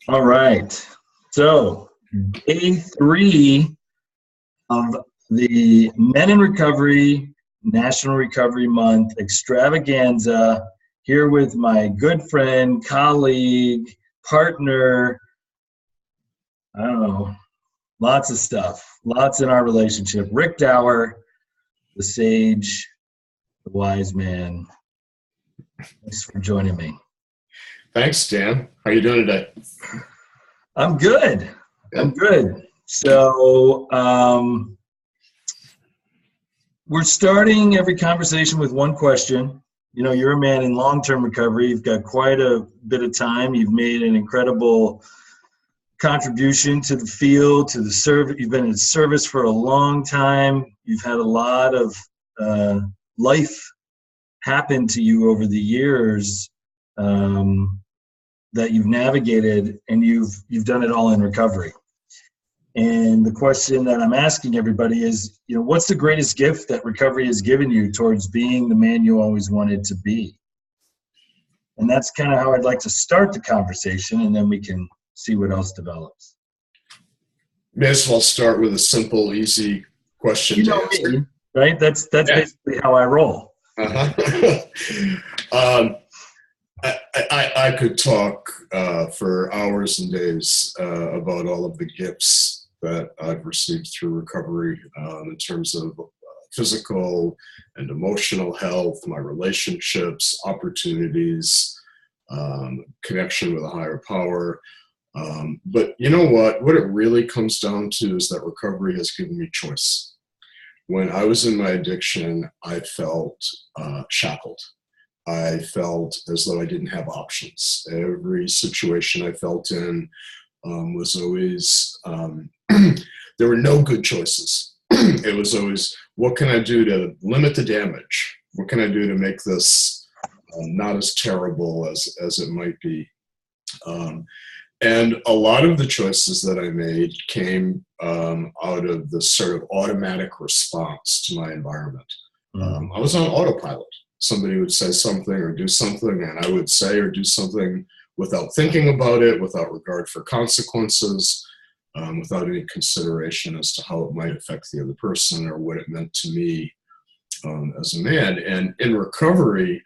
All right. So, day three of the Men in Recovery National Recovery Month extravaganza, here with my good friend, colleague, partner, I don't know, lots of stuff, lots in our relationship. Rick Dauer, the sage, the wise man. Thanks for joining me. Thanks, Dan. How you doing today? I'm good. I'm Good. good. So, we're starting every conversation with one question. You know, you're a man in long-term recovery. You've got quite a bit of time. You've made an incredible contribution to the field, to the service. You've been in service for a long time. You've had a lot of life happen to you over the years that you've navigated, and you've done it all in recovery. And the question that I'm asking everybody is, you know, what's the greatest gift that recovery has given you towards being the man you always wanted to be? And that's kind of how I'd like to start the conversation, and then we can see what else develops. May as well start with a simple, easy question You to know answer. me, right? That's Yeah. basically how I roll. Uh-huh. um, I could talk for hours and days about all of the gifts that I've received through recovery in terms of physical and emotional health, my relationships, opportunities, connection with a higher power. But you know what? What it really comes down to is that recovery has given me choice. When I was in my addiction, I felt shackled. I felt as though I didn't have options. Every situation I felt in was always, there were no good choices. It was always, what can I do to limit the damage? What can I do to make this not as terrible as it might be? And a lot of the choices that I made came out of the sort of automatic response to my environment. I was on autopilot. Somebody would say something or do something, and I would say or do something without thinking about it, without regard for consequences, without any consideration as to how it might affect the other person or what it meant to me as a man. And in recovery,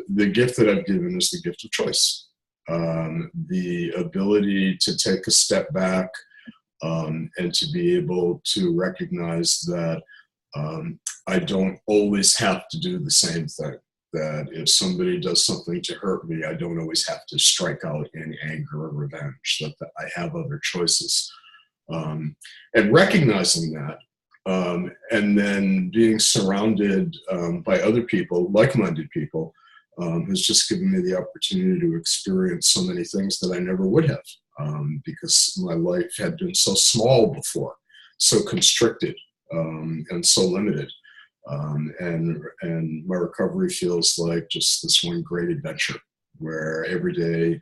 the gift that I've given is the gift of choice. The ability to take a step back and to be able to recognize that I don't always have to do the same thing. That if somebody does something to hurt me, I don't always have to strike out in anger or revenge, that I have other choices. And recognizing that, and then being surrounded by other people, like-minded people, has just given me the opportunity to experience so many things that I never would have, because my life had been so small before, so constricted, and so limited. And my recovery feels like just this one great adventure where every day,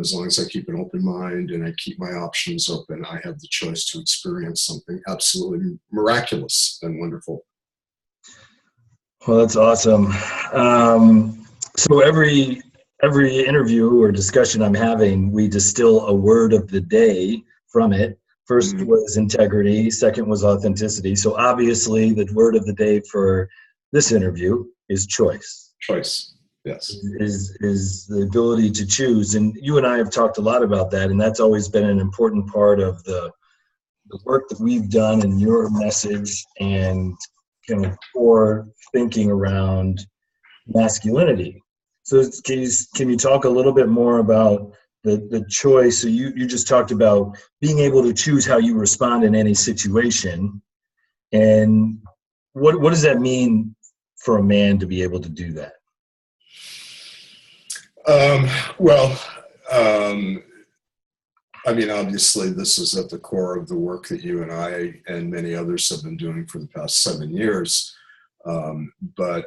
as long as I keep an open mind and I keep my options open, I have the choice to experience something absolutely miraculous and wonderful. Well, that's awesome. So every interview or discussion I'm having, we distill a word of the day from it. First was integrity, second was authenticity. So obviously the word of the day for this interview is choice. Choice, yes. Is the ability to choose. And you and I have talked a lot about that, and that's always been an important part of the work that we've done in your message and kind of core thinking around masculinity. So can you talk a little bit more about the choice? So you just talked about being able to choose how you respond in any situation. And what does that mean for a man to be able to do that? Well, I mean, obviously, this is at the core of the work that you and I and many others have been doing for the past 7 years. But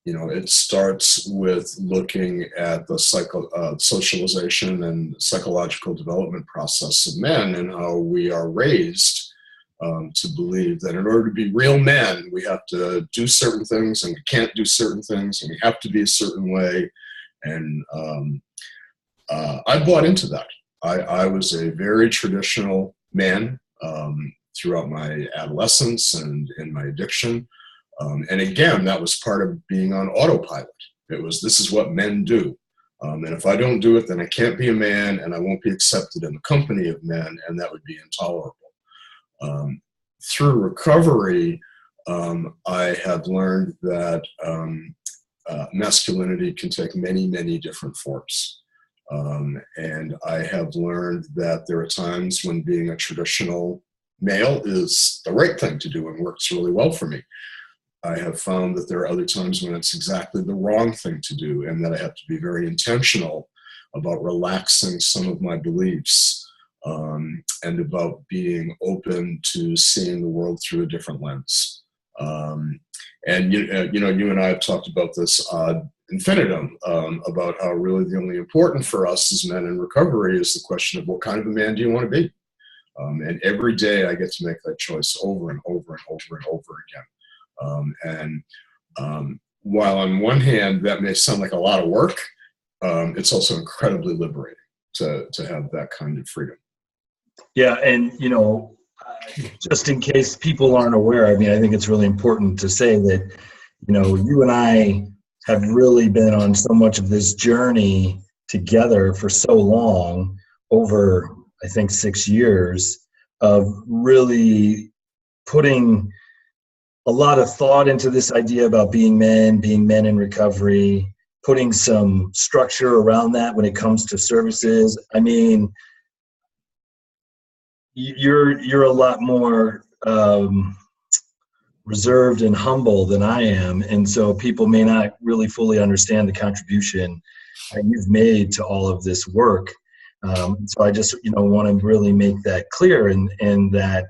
you know, it starts with looking at the socialization and psychological development process of men and how we are raised to believe that in order to be real men, we have to do certain things and we can't do certain things and we have to be a certain way. And I bought into that. I was a very traditional man throughout my adolescence and in my addiction. And again, that was part of being on autopilot. It was, this is what men do. And if I don't do it, then I can't be a man, and I won't be accepted in the company of men, and that would be intolerable. Through recovery, I have learned that masculinity can take many, many different forms. And I have learned that there are times when being a traditional male is the right thing to do and works really well for me. I have found that there are other times when it's exactly the wrong thing to do, and that I have to be very intentional about relaxing some of my beliefs, and about being open to seeing the world through a different lens. And you and I have talked about this ad infinitum, about how really the only important for us as men in recovery is the question of what kind of a man do you want to be? And every day I get to make that choice over and over and over and over again. While on one hand that may sound like a lot of work, it's also incredibly liberating to have that kind of freedom. Yeah, and just in case people aren't aware, I mean, I think it's really important to say that, you and I have really been on so much of this journey together for so long, over, I think, 6 years, of really putting a lot of thought into this idea about being men in recovery, putting some structure around that when it comes to services. I mean, you're a lot more reserved and humble than I am, and so people may not really fully understand the contribution that you've made to all of this work. So I just want to really make that clear, and that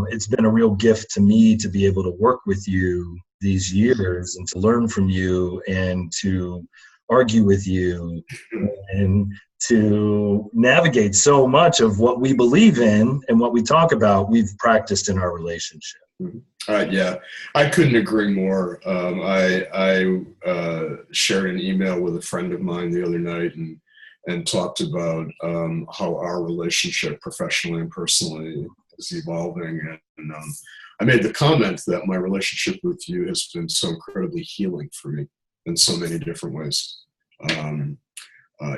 it's been a real gift to me to be able to work with you these years, and to learn from you, and to argue with you, and to navigate so much of what we believe in and what we talk about, we've practiced in our relationship. Yeah, I couldn't agree more. I shared an email with a friend of mine the other night, and talked about how our relationship professionally and personally is evolving. And I made the comment that my relationship with you has been so incredibly healing for me in so many different ways.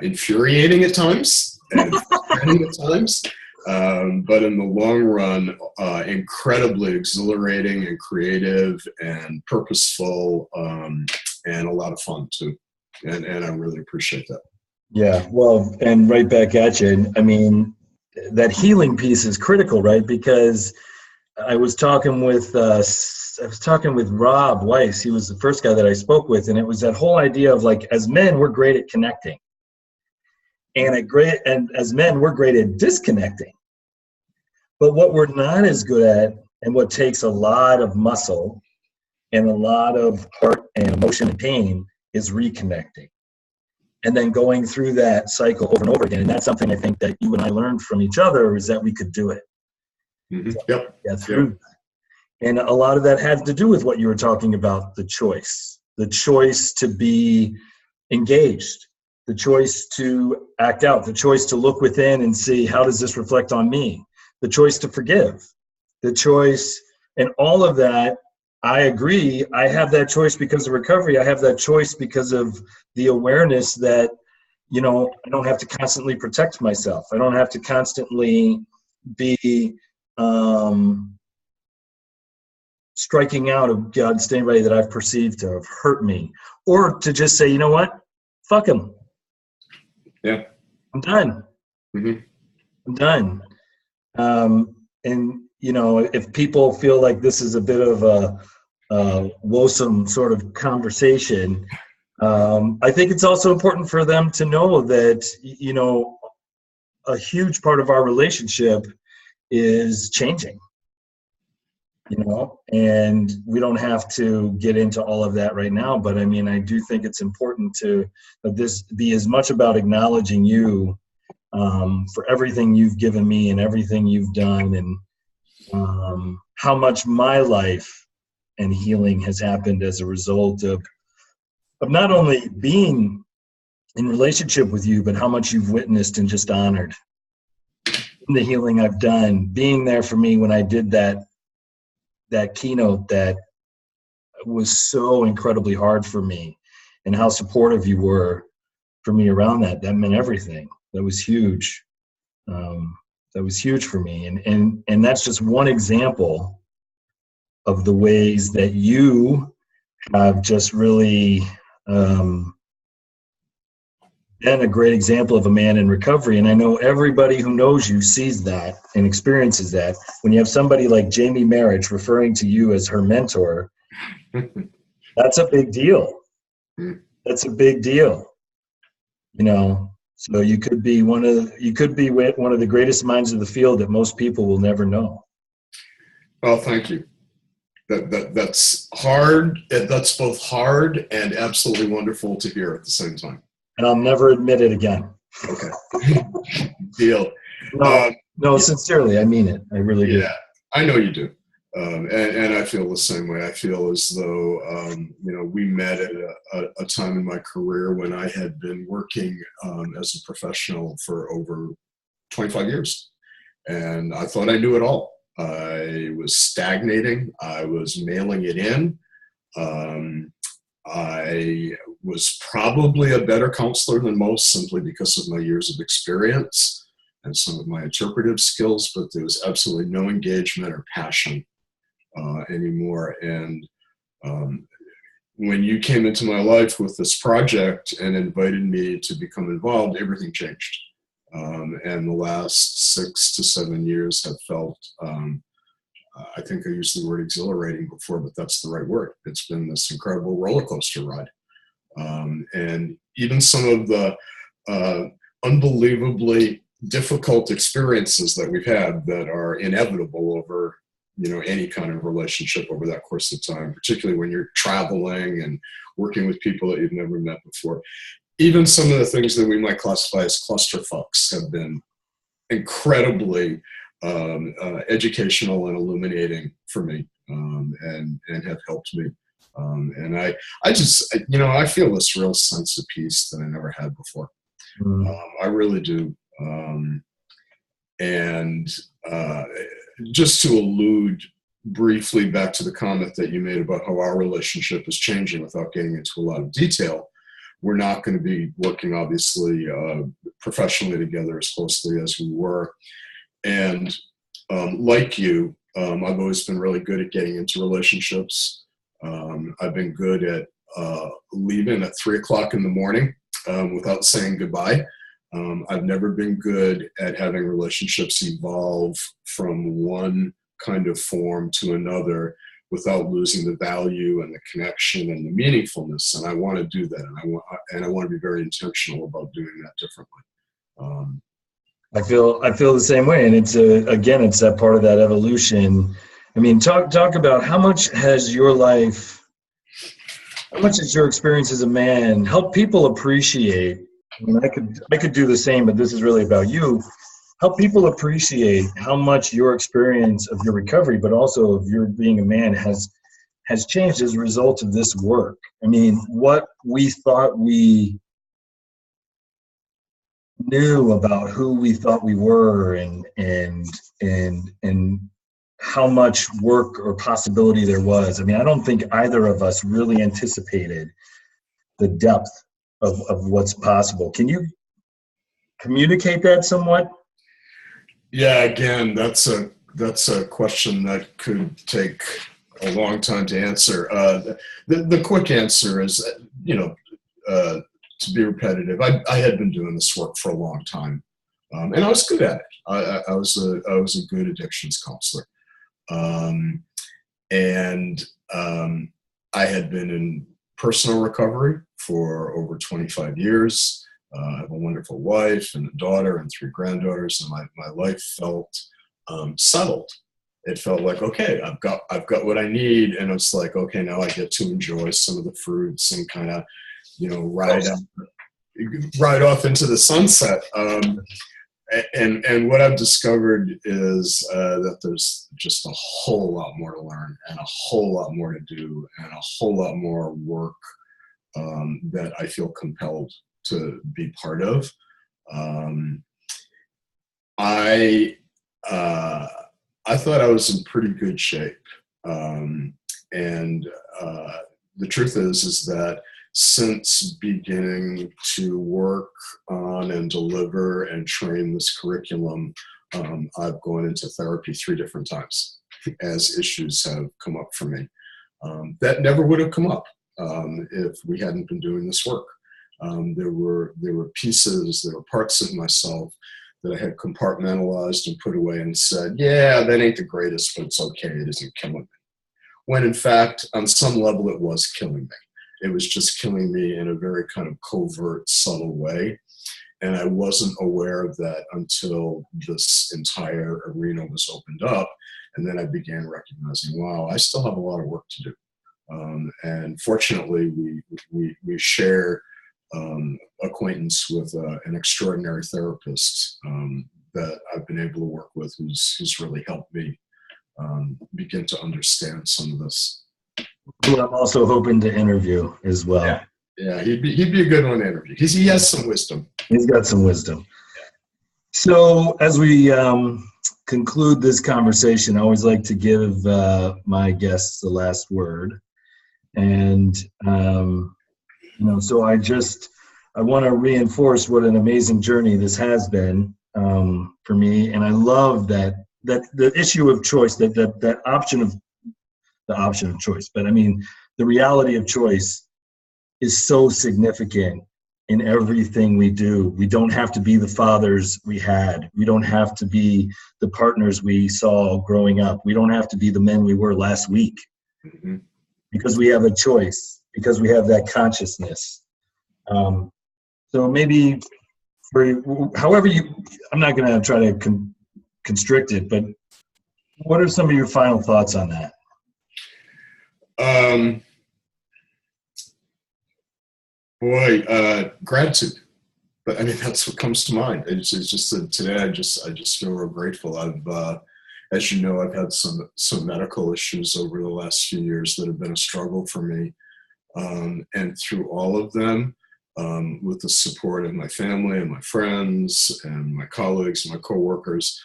Infuriating at times, and frustrating at times, but in the long run, incredibly exhilarating and creative and purposeful, and a lot of fun too. And I really appreciate that. Yeah, well, and right back at you. I mean, that healing piece is critical, right? Because I was talking with Rob Weiss. He was the first guy that I spoke with, and it was that whole idea of, like, as men, we're great at connecting, and as men, we're great at disconnecting. But what we're not as good at, and what takes a lot of muscle and a lot of heart and emotion and pain, is reconnecting. And then going through that cycle over and over again. And that's something I think that you and I learned from each other, is that we could do it. Mm-hmm. Yep. Get through. Yep. And a lot of that had to do with what you were talking about, the choice to be engaged, the choice to act out, the choice to look within and see, how does this reflect on me? The choice to forgive, the choice, and all of that. I agree. I have that choice because of recovery. I have that choice because of the awareness that, I don't have to constantly protect myself. I don't have to constantly be striking out against anybody that I've perceived to have hurt me, or to just say, you know what, fuck him. Yeah, I'm done. Mm-hmm. I'm done. And if people feel like this is a bit of a woesome sort of conversation, I think it's also important for them to know that, a huge part of our relationship is changing, and we don't have to get into all of that right now. But I mean, I do think it's important to this be as much about acknowledging you for everything you've given me and everything you've done, and how much my life and healing has happened as a result of not only being in relationship with you, but how much you've witnessed and just honored in the healing I've done, being there for me when I did that keynote that was so incredibly hard for me, and how supportive you were for me around that. That meant everything. That was huge. That was huge for me. And that's just one example of the ways that you have just really been a great example of a man in recovery. And I know everybody who knows you sees that and experiences that. When you have somebody like Jamie Marich referring to you as her mentor, that's a big deal. That's a big deal. You know, so you could be one of the greatest minds of the field that most people will never know. Well, thank you. That's hard. That's both hard and absolutely wonderful to hear at the same time. And I'll never admit it again. Okay. Deal. No, sincerely, I mean it. I really do. Yeah, I know you do. And I feel the same way. I feel as though, we met at a time in my career when I had been working as a professional for over 25 years. And I thought I knew it all. I was stagnating. I was mailing it in. I was probably a better counselor than most, simply because of my years of experience and some of my interpretive skills, but there was absolutely no engagement or passion anymore. And when you came into my life with this project and invited me to become involved, everything changed. And the last 6 to 7 years have felt, I think I used the word exhilarating before, but that's the right word. It's been this incredible roller coaster ride. And even some of the unbelievably difficult experiences that we've had that are inevitable over, any kind of relationship over that course of time, particularly when you're traveling and working with people that you've never met before. Even some of the things that we might classify as clusterfucks have been incredibly educational and illuminating for me, and have helped me. And I just, I feel this real sense of peace that I never had before. I really do. And just to allude briefly back to the comment that you made about how our relationship is changing without getting into a lot of detail, we're not going to be working, obviously, professionally together as closely as we were. And like you, I've always been really good at getting into relationships. I've been good at leaving at 3 o'clock in the morning without saying goodbye. I've never been good at having relationships evolve from one kind of form to another without losing the value and the connection and the meaningfulness. And I want to do that. And I want to be very intentional about doing that differently. I feel the same way. And it's it's that part of that evolution. I mean, talk about how much has your experience as a man helped people appreciate. I mean, I could do the same, but this is really about you. Help people appreciate how much your experience of your recovery, but also of your being a man, has changed as a result of this work. I mean, what we thought we knew about who we thought we were, and how much work or possibility there was. I mean, I don't think either of us really anticipated the depth of what's possible. Can you communicate that somewhat? Yeah, again, that's a question that could take a long time to answer. The quick answer is, to be repetitive, I had been doing this work for a long time, and I was good at it. I was a good addictions counselor, and I had been in personal recovery for over 25 years. I have a wonderful wife and a daughter and 3 granddaughters, and my life felt settled. It felt like, okay, I've got what I need, and it's like, okay, now I get to enjoy some of the fruits and kind of, ride off into the sunset. And what I've discovered is that there's just a whole lot more to learn, and a whole lot more to do, and a whole lot more work that I feel compelled to be part of. I thought I was in pretty good shape, and the truth is that since beginning to work on and deliver and train this curriculum, I've gone into therapy 3 different times as issues have come up for me. That never would have come up if we hadn't been doing this work. There were pieces, there were parts of myself that I had compartmentalized and put away and said, yeah, that ain't the greatest, but it's okay, it isn't killing me. When in fact, on some level, it was killing me. It was just killing me in a very kind of covert, subtle way. And I wasn't aware of that until this entire arena was opened up. And then I began recognizing, wow, I still have a lot of work to do. And fortunately, we share acquaintance with an extraordinary therapist that I've been able to work with, who's really helped me begin to understand some of this. Who I'm also hoping to interview as well. Yeah, he'd be a good one to interview. He has some wisdom. He's got some wisdom. So as we conclude this conversation, I always like to give my guests the last word. And, so I want to reinforce what an amazing journey this has been for me. And I love that the issue of choice, that option of choice, but I mean, the reality of choice is so significant in everything we do. We don't have to be the fathers we had. We don't have to be the partners we saw growing up. We don't have to be the men we were last week, because we have a choice, because we have that consciousness. So maybe however I'm not going to try to constrict it, but what are some of your final thoughts on that? Gratitude. But I mean, that's what comes to mind. It's just that today I just feel real grateful. As you know, I've had some medical issues over the last few years that have been a struggle for me. And through all of them, with the support of my family and my friends and my colleagues and my coworkers,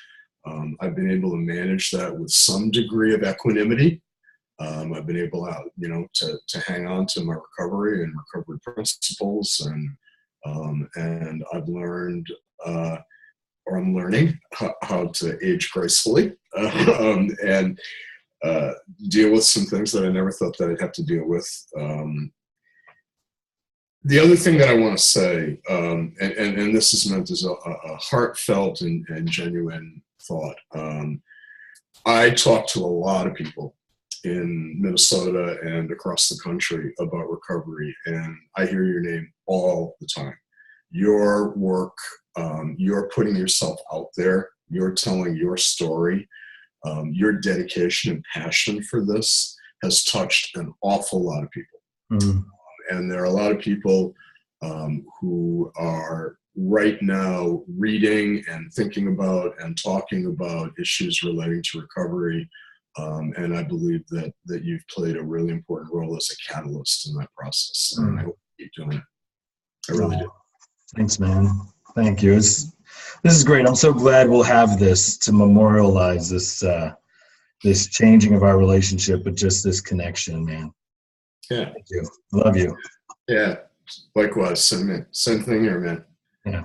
I've been able to manage that with some degree of equanimity. I've been able to hang on to my recovery and recovery principles, and I've learned, or I'm learning how to age gracefully and deal with some things that I never thought that I'd have to deal with. The other thing that I want to say, and this is meant as a heartfelt and genuine thought. I talk to a lot of people in Minnesota and across the country about recovery, and I hear your name all the time. Your work, you're putting yourself out there, you're telling your story, your dedication and passion for this has touched an awful lot of people. And there are a lot of people who are right now reading and thinking about and talking about issues relating to recovery. And I believe that you've played a really important role as a catalyst in that process. And I hope you keep doing it. I really do. Thanks, man. Thank you. This is great. I'm so glad we'll have this to memorialize this changing of our relationship, but just this connection, man. Yeah. Thank you. Love you. Yeah. Likewise. Same thing here, man. Yeah.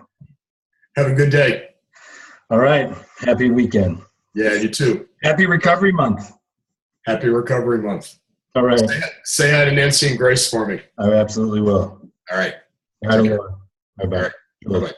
Have a good day. All right. Happy weekend. Yeah, you too. Happy Recovery Month. Happy Recovery Month. All right. Say hi to Nancy and Grace for me. I absolutely will. All right. Bye-bye. All right. Bye-bye.